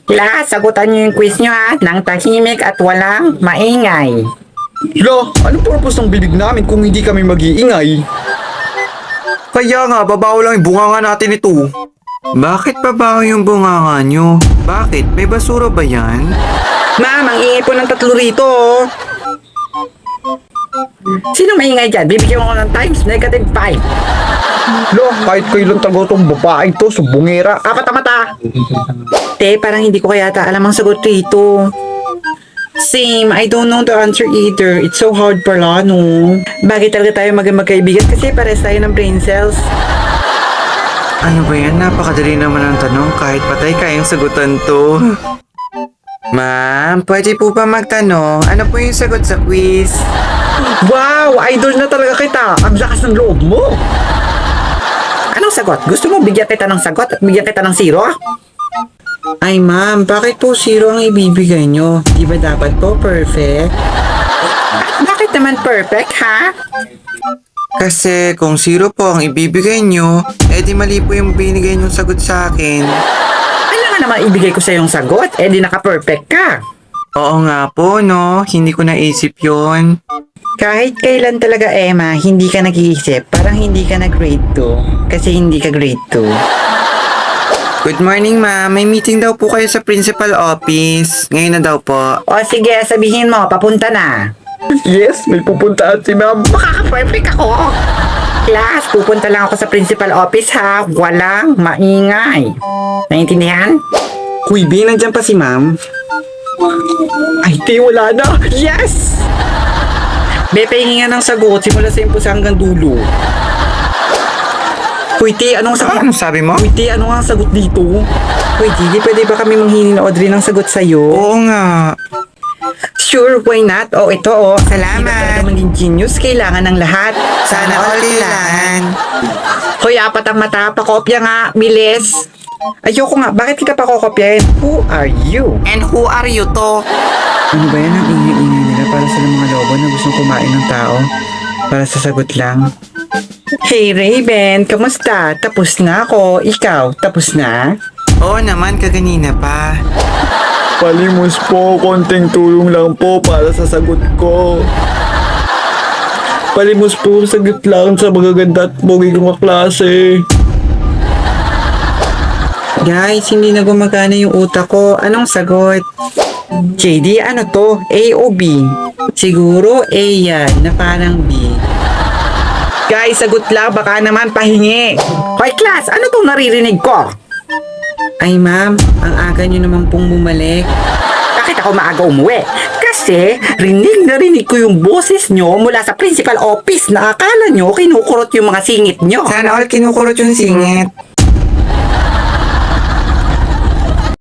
Class, sagutan niyo yung quiz niyo ha, nang tahimik at walang maingay. La, anong purpose ng bibig namin kung hindi kami mag-iingay? Kaya nga, babaw lang yung bunganga natin ito. Bakit babaw yung bunganga nyo? Bakit? May basura ba yan? Ma'am, ang ingay po ng tatlo rito. Oh. Sino maingay dyan? Bibigyan ko ng times negative 5. La, kahit kailan talaga itong babaeng to, subungera. Apat na mata. Te, parang hindi ko kaya alam ang sagot rito. Same, I don't know the answer either. It's so hard pala, no? Bakit talaga tayo magkaibigan? Kasi pares tayo ng brain cells. Ano ba yan? Napakadali naman ang tanong. Kahit patay kayang sagutan to. Ma'am, pwede po ba magtanong? Ano po yung sagot sa quiz? Wow! Idol na talaga kita! Ang lakas ng loob mo! Anong sagot? Gusto mo bigyan kita ng sagot at bigyan kita ng zero? Ay ma'am, bakit po zero ang ibibigay nyo? Di ba dapat po perfect? Bakit naman perfect, ha? Kasi kung zero po ang ibibigay nyo, edi mali po yung binigay nyong sagot sa akin. Ano nga naman ibigay ko sa yung sagot? Eh di naka-perfect ka. Oo nga po, no? Hindi ko naisip yon. Kahit kailan talaga, Emma, hindi ka nag-iisip. Parang hindi ka na grade 2. Kasi hindi ka grade 2. Good morning, ma'am. May meeting daw po kayo sa principal office. Ngayon na daw po. O sige, sabihin mo, papunta na. Yes, may pupuntaan si ma'am. Makaka-perfect ako. Class, pupunta lang ako sa principal office ha. Walang maingay. Naintindihan? Kuy, B, nandyan pa si ma'am. Ay, di, wala na. Yes! Be, pahingi nga ng sagot simula sa impulsa hanggang dulo. Kuy, T, anong sagot? Ano sabi mo? Kuy, T, ano nga ang sagot dito? Kuy, T, pwede ba kami manghingi na Audrey ng sagot sa'yo? Oo nga. Sure, why not? Oh, ito oh. Salamat. Hindi ba talaga maging genius? Kailangan ng lahat. Sana all kailangan. Hoy, apat ang mata. Pakopya nga. Bilis. Ayoko nga. Bakit kita pakokopyahin? Who are you? And who are you to? Ano ba yan ang ingay-ingay nila para sa mga lobo na gustong kumain ng tao? Para sa sagot lang. Hey Raven, kamusta? Tapos na ako. Ikaw, tapos na? Oo naman, kaganina pa. Palimos po, konting tulong lang po para sa sagot ko. Palimos po, sagot lang sa magaganda at pogi kong klase. Guys, hindi na gumagana yung utak ko. Anong sagot? JD, ano to? A o B? Siguro A yan, na parang B. Guys, sagot lang. Baka naman pahingi. Hoy, class! Ano tong naririnig ko? Ay, ma'am. Ang aga nyo naman pong bumalik. Bakit ako maaga umuwi? Kasi, rinig ko yung boses nyo mula sa principal office na akala nyo kinukurot yung mga singit nyo. Sana all kinukurot yung singit.